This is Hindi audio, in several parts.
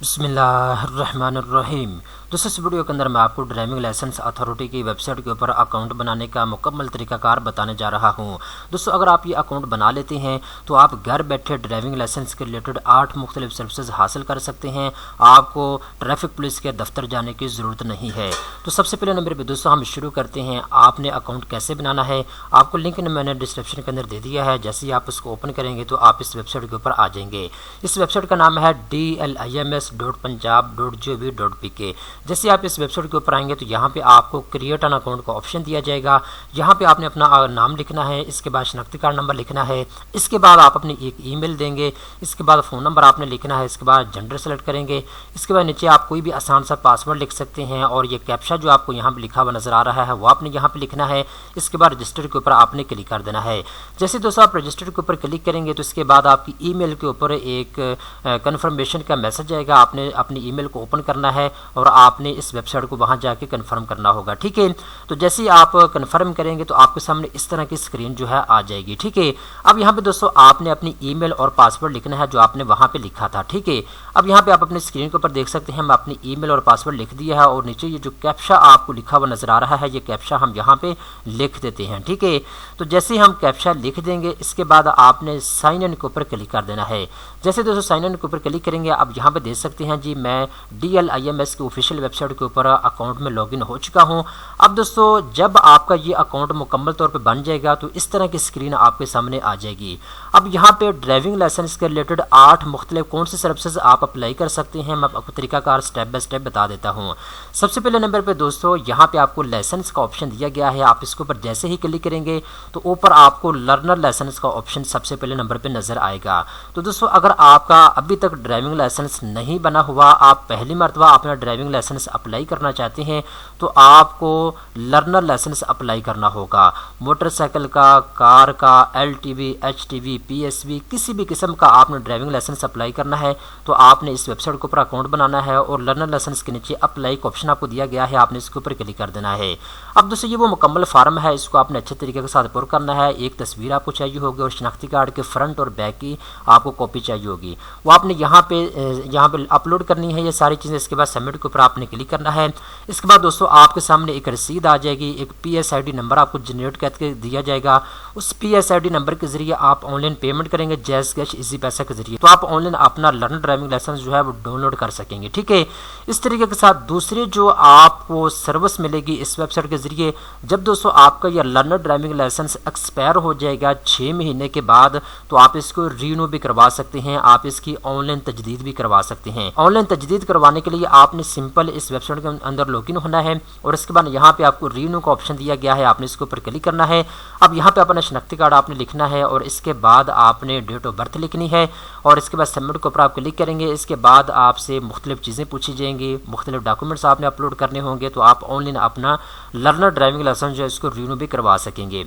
बिस्मिल्लाहिर्रहमानिर्रहीम। दोस्तों, इस वीडियो के अंदर मैं आपको ड्राइविंग लाइसेंस अथॉरिटी की वेबसाइट के ऊपर अकाउंट बनाने का मुकम्मल तरीकाकार बताने जा रहा हूं। दोस्तों, अगर आप ये अकाउंट बना लेते हैं तो आप घर बैठे ड्राइविंग लाइसेंस के रिलेटेड 8 मुख्तलिफ सर्विसेज हासिल कर सकते हैं। आपको ट्रैफिक पुलिस के दफ्तर जाने की ज़रूरत नहीं है। तो सबसे पहले नंबर पर दोस्तों हम शुरू करते हैं। आपने अकाउंट कैसे बनाना है, आपको लिंक मैंने डिस्क्रिप्शन के अंदर दे दिया है। जैसे ही आप उसको ओपन करेंगे तो आप इस वेबसाइट के ऊपर आ जाएंगे। इस वेबसाइट का नाम है dlims.punjab.gov.pk। जैसे आप इस वेबसाइट के ऊपर आएंगे तो यहाँ पे आपको क्रिएट एन अकाउंट का ऑप्शन दिया जाएगा। यहाँ पे आपने अपना नाम लिखना है, इसके बाद शनाख्ती कार्ड नंबर लिखना है, इसके बाद आप अपनी एक ईमेल देंगे, इसके बाद फ़ोन नंबर आपने लिखना है, इसके बाद जेंडर सेलेक्ट करेंगे, इसके बाद नीचे आप कोई भी आसान सा पासवर्ड लिख सकते हैं और ये कैप्चा जो आपको यहाँ पे लिखा हुआ नज़र आ रहा है वो आपने यहाँ पे लिखना है। इसके बाद रजिस्टर के ऊपर आपने क्लिक कर देना है। जैसे दोस्तों आप रजिस्टर के ऊपर क्लिक करेंगे तो इसके बाद आपकी ईमेल के ऊपर एक कन्फर्मेशन का मैसेज आएगा। आपने अपनी ईमेल को ओपन करना है और आपने इस वेबसाइट को वहां जाके कंफर्म करना होगा। ठीक है, तो जैसे ही आप कंफर्म करेंगे तो आपके सामने इस तरह की स्क्रीन जो है आ जाएगी। ठीक है, अब यहाँ पे दोस्तों आपने अपनी ईमेल और पासवर्ड लिखना है जो आपने वहां पे लिखा था। ठीक है, अब यहाँ पे आप अपनी स्क्रीन के ऊपर देख सकते हैं हम अपनी ईमेल और पासवर्ड लिख दिया है और नीचे ये जो कैप्चा आपको लिखा हुआ नजर आ रहा है ये कैप्चा हम यहाँ पे लिख देते हैं। ठीक है, तो जैसे ही हम कैप्चा लिख देंगे इसके बाद आपने साइन इन के ऊपर क्लिक कर देना है। जैसे दोस्तों साइन इन के ऊपर क्लिक करेंगे अब यहाँ पे देख सकते हैं जी मैं DLIMS की ऑफिशियल वेबसाइट के ऊपर अकाउंट में लॉगिन हो चुका हूँ। अब दोस्तों जब आपका ये अकाउंट मुकम्मल तौर पे बन जाएगा तो इस तरह की स्क्रीन आपके सामने आ जाएगी। अब यहाँ पे ड्राइविंग लाइसेंस के रिलेटेड 8 मुख्तलिफ कौन से सर्विसेज आप अप्लाई कर सकते हैं मैं आपको तरीकाकार स्टेप बाय स्टेप बता देता हूँ। सबसे पहले नंबर पे दोस्तों यहाँ पे आपको लाइसेंस का ऑप्शन दिया गया है। आप इसके ऊपर जैसे ही क्लिक करेंगे तो ऊपर आपको लर्नर लाइसेंस का ऑप्शन सबसे पहले नंबर पे नजर आएगा। तो दोस्तों अगर आपका अभी तक ड्राइविंग लाइसेंस नहीं बना हुआ, आप पहली मरतबा अपना ड्राइविंग लाइसेंस अप्लाई करना चाहते हैं तो आपको लर्नर लाइसेंस अप्लाई करना होगा। मोटरसाइकिल का, कार का, LTV, HTV, PSV किसी भी किस्म का आपने ड्राइविंग लाइसेंस अप्लाई करना है तो आपने इस वेबसाइट के ऊपर अकाउंट बनाना है और लर्नर लाइसेंस के नीचे अप्लाई का ऑप्शन आपको दिया गया है, आपने इसके ऊपर क्लिक कर देना है। अब दोस्तों ये वो मुकम्मल फार्म है, इसको आपने अच्छे तरीके के साथ पूरा करना है। एक तस्वीर आपको चाहिए होगी और शनाख्ती कार्ड के फ्रंट और बैक की आपको कॉपी चाहिए होगी, वो आपने यहाँ पे अपलोड करनी है ये सारी चीज़ें। इसके बाद सबमिट के ऊपर आपने क्लिक करना है। इसके बाद दोस्तों आपके सामने एक रसीद आ जाएगी, एक PSID नंबर आपको जनरेट करके दिया जाएगा। उस PSID नंबर के जरिए आप ऑनलाइन पेमेंट करेंगे जैज़ कैश इजी पैसा के जरिए, तो आप ऑनलाइन अपना लर्नर ड्राइविंग लाइसेंस जो है वो डाउनलोड कर सकेंगे। ठीक है, इस तरीके के साथ दूसरी जो आपको सर्विस मिलेगी इस वेबसाइट के जरिए, जब दोस्तों आपका यह लर्नर ड्राइविंग लाइसेंस एक्सपायर हो जाएगा 6 महीने के बाद तो आप इसको रीन्यू भी करवा सकते हैं, आप इसकी ऑनलाइन तजदीद भी करवा सकते हैं। ऑनलाइन तजदीद करवाने के लिए आपने सिंपल इस वेबसाइट के अंदर लॉगिन होना है और इसके बाद यहाँ पे आपको रीन्यू का ऑप्शन दिया गया है, आपने इसके ऊपर क्लिक करना है। अब यहाँ पे अपना शनाख्ती कार्ड आपने लिखना है और इसके बाद आपने डेट ऑफ बर्थ लिखनी है और इसके बाद सबमिट के ऊपर आप क्लिक करेंगे। इसके बाद आपसे मुख्तलिफ चीज़ें पूछी जाएंगी, मुख्तलिफ डॉक्यूमेंट्स आपने अपलोड करने होंगे तो आप ऑनलाइन अपना लर्नर ड्राइविंग लाइसेंस जो है इसको रीन्यू भी करवा सकेंगे।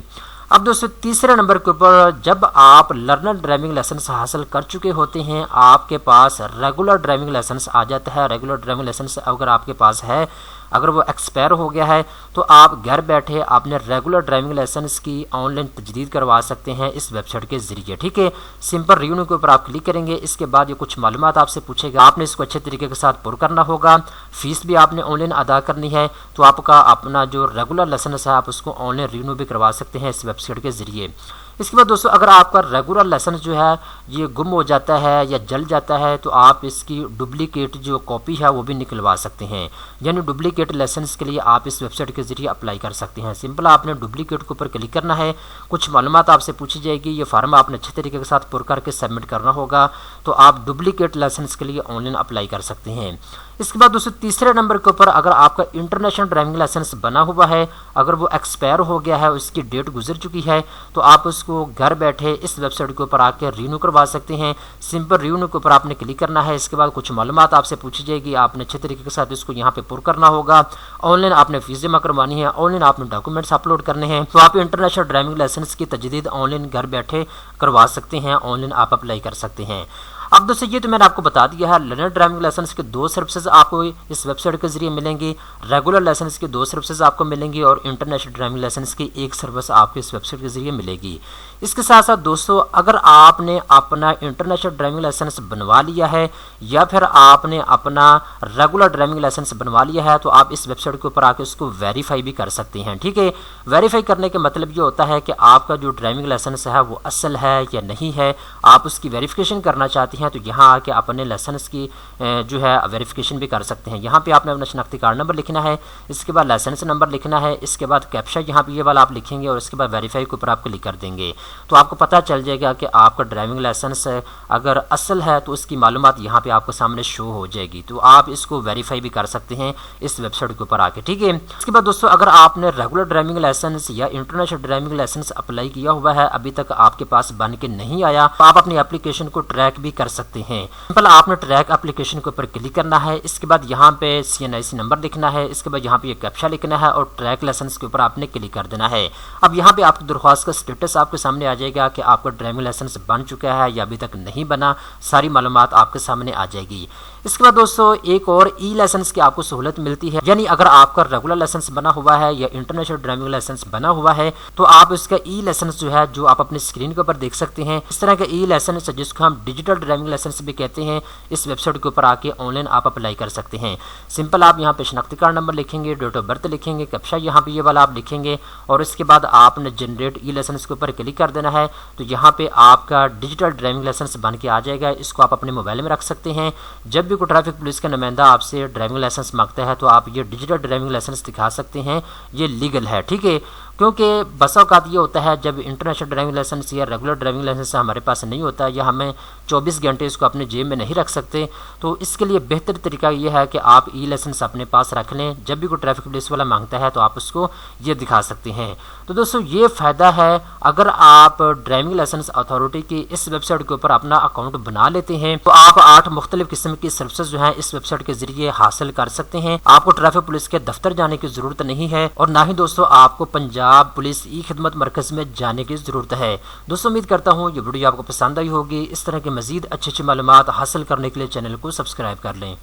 अब दोस्तों तीसरे नंबर के ऊपर जब आप लर्नर ड्राइविंग लाइसेंस हासिल कर चुके होते हैं, आपके पास रेगुलर ड्राइविंग लाइसेंस आ जाता है। रेगुलर ड्राइविंग लाइसेंस अगर आपके पास है, अगर वो एक्सपायर हो गया है तो आप घर बैठे अपने रेगुलर ड्राइविंग लाइसेंस की ऑनलाइन तजदीद करवा सकते हैं इस वेबसाइट के जरिए। ठीक है, सिंपल रिन्यू के ऊपर आप क्लिक करेंगे। इसके बाद ये कुछ मालूमात आपसे पूछेगा, आपने इसको अच्छे तरीके के साथ पूरा करना होगा। फीस भी आपने ऑनलाइन अदा करनी है तो आपका अपना जो रेगुलर लाइसेंस है आप उसको ऑनलाइन रिन्यू भी करवा सकते हैं इस वेबसाइट के जरिए। इसके बाद दोस्तों अगर आपका रेगुलर लाइसेंस जो है ये गुम हो जाता है या जल जाता है तो आप इसकी डुप्लीकेट जो कॉपी है वो भी निकलवा सकते हैं, यानी डुप्लीकेट लाइसेंस के लिए आप इस वेबसाइट के जरिए अप्लाई कर सकते हैं। सिंपल आपने डुप्लीकेट के ऊपर क्लिक करना है, कुछ मालूमात आपसे पूछी जाएगी, ये फार्म आपने अच्छे तरीके के साथ पूरा करके सबमिट करना होगा तो आप डुप्लीकेट लाइसेंस के लिए ऑनलाइन अप्लाई कर सकते हैं। इसके बाद दोस्तों तीसरे नंबर के ऊपर अगर आपका इंटरनेशनल ड्राइविंग लाइसेंस बना हुआ है, अगर वो एक्सपायर हो गया है, उसकी डेट गुजर चुकी है तो आप उसको घर बैठे इस वेबसाइट के ऊपर आकर रीन्यू करवा सकते हैं। सिंपल रीन्यू के ऊपर आपने क्लिक करना है। इसके बाद कुछ मालूमात आपसे पूछी जाएगी, आपने अच्छे तरीके के साथ इसको यहाँ पे पूरा करना होगा। ऑनलाइन आपने फीस जमा करवानी है, ऑनलाइन आपने डॉक्यूमेंट्स अपलोड करने हैं तो आप इंटरनेशनल ड्राइविंग लाइसेंस की तजदीद ऑनलाइन घर बैठे करवा सकते हैं, ऑनलाइन आप अप्लाई कर सकते हैं। अब दोस्तों ये तो मैंने आपको बता दिया है, लर्नर ड्राइविंग लाइसेंस के 2 सर्विसेज आपको इस वेबसाइट के जरिए मिलेंगी, रेगुलर लाइसेंस की 2 सर्विसेज आपको मिलेंगी और इंटरनेशनल ड्राइविंग लाइसेंस की 1 सर्विस आपको इस वेबसाइट के जरिए मिलेगी। इसके साथ साथ दोस्तों अगर आपने अपना इंटरनेशनल ड्राइविंग लाइसेंस बनवा लिया है या फिर आपने अपना रेगुलर ड्राइविंग लाइसेंस बनवा लिया है तो आप इस वेबसाइट के ऊपर आके उसको वेरीफाई भी कर सकते हैं। ठीक है, वेरीफाई करने का मतलब ये होता है कि आपका जो ड्राइविंग लाइसेंस है वो असल है या नहीं है, आप उसकी वेरिफिकेशन करना चाहते हैं तो यहाँ आके अपने लाइसेंस की जो है वेरिफिकेशन भी कर सकते हैं। यहाँ पे आपने अपना शनाख्ती कार्ड नंबर लिखना है, इसके बाद लाइसेंस नंबर लिखना है, इसके बाद कैप्चा यहाँ पे ये वाला आप लिखेंगे और इसके बाद वेरीफाई के ऊपर आप क्लिक कर देंगे तो आपको पता चल जाएगा कि आपका ड्राइविंग लाइसेंस अगर असल है तो उसकी मालूमात यहाँ पे आपको सामने शो हो जाएगी। तो आप इसको वेरीफाई भी कर सकते हैं इस वेबसाइट के ऊपर आके। ठीक है, इसके बाद दोस्तों अगर आपने रेगुलर ड्राइविंग लाइसेंस या इंटरनेशनल ड्राइविंग लाइसेंस अप्लाई किया हुआ है, अभी तक आपके पास बन के नहीं आया, तो आप अपनी एप्लीकेशन को ट्रैक भी कर सकते हैं। सिंपल आपने ट्रैक एप्लीकेशन के ऊपर क्लिक करना है, इसके बाद यहाँ पे CNIC नंबर लिखना है, इसके बाद यहाँ पे कैप्चा लिखना है और ट्रैक लाइसेंस के ऊपर आपने क्लिक कर देना है। अब यहाँ पे आपकी दरख्वास्त का स्टेटस आपके सामने आ जाएगा कि आपका ड्राइविंग लाइसेंस बन चुका है या अभी तक नहीं बना, सारी मालूमात आपके सामने आ जाएगी। इसके बाद दोस्तों एक और ई लाइसेंस की आपको सहूलत मिलती है, यानी अगर आपका रेगुलर लाइसेंस बना हुआ है या इंटरनेशनल ड्राइविंग लाइसेंस बना हुआ है तो आप इसका ई लाइसेंस जो है, जो आप अपनी स्क्रीन के ऊपर देख सकते हैं, इस तरह का ई लाइसेंस जिसको हम डिजिटल ड्राइविंग लाइसेंस भी कहते हैं, इस वेबसाइट के ऊपर आके ऑनलाइन आप अप्लाई कर सकते हैं। सिंपल आप यहाँ पे शनाख्ती कार्ड नंबर लिखेंगे, डेट ऑफ बर्थ लिखेंगे, कैप्चा यहाँ पे ये वाला आप लिखेंगे और इसके बाद आपने जनरेट ई लाइसेंस के ऊपर क्लिक कर देना है तो यहाँ पे आपका डिजिटल ड्राइविंग लाइसेंस बन के आ जाएगा। इसको आप अपने मोबाइल में रख सकते हैं। जब भी कोई ट्रैफिक पुलिस का नुमाइंदा आपसे ड्राइविंग लाइसेंस मांगता है तो आप ये डिजिटल ड्राइविंग लाइसेंस दिखा सकते हैं, ये लीगल है। ठीक है, क्योंकि बसा औकात ये होता है जब इंटरनेशनल ड्राइविंग लाइसेंस या रेगुलर ड्राइविंग लाइसेंस हमारे पास नहीं होता या हमें 24 घंटे इसको अपने जेब में नहीं रख सकते, तो इसके लिए बेहतर तरीका ये है कि आप ई लाइसेंस अपने पास रख लें। जब भी कोई ट्रैफिक पुलिस वाला मांगता है तो आप उसको ये दिखा सकते हैं। तो दोस्तों ये फ़ायदा है अगर आप ड्राइविंग लाइसेंस अथॉरिटी की इस वेबसाइट के ऊपर अपना अकाउंट बना लेते हैं तो आप 8 मुख्तलिफ किस्म की सर्विसेज जो है इस वेबसाइट के जरिए हासिल कर सकते हैं। आपको ट्रैफिक पुलिस के दफ्तर जाने की जरूरत नहीं है और ना ही दोस्तों आपको पंजाब पुलिस ई खिदमत मरकज में जाने की जरूरत है। दोस्तों उम्मीद करता हूँ ये वीडियो आपको पसंद आई होगी। इस तरह की मजीद अच्छी मालूमात हासिल करने के लिए चैनल को सब्सक्राइब कर लें।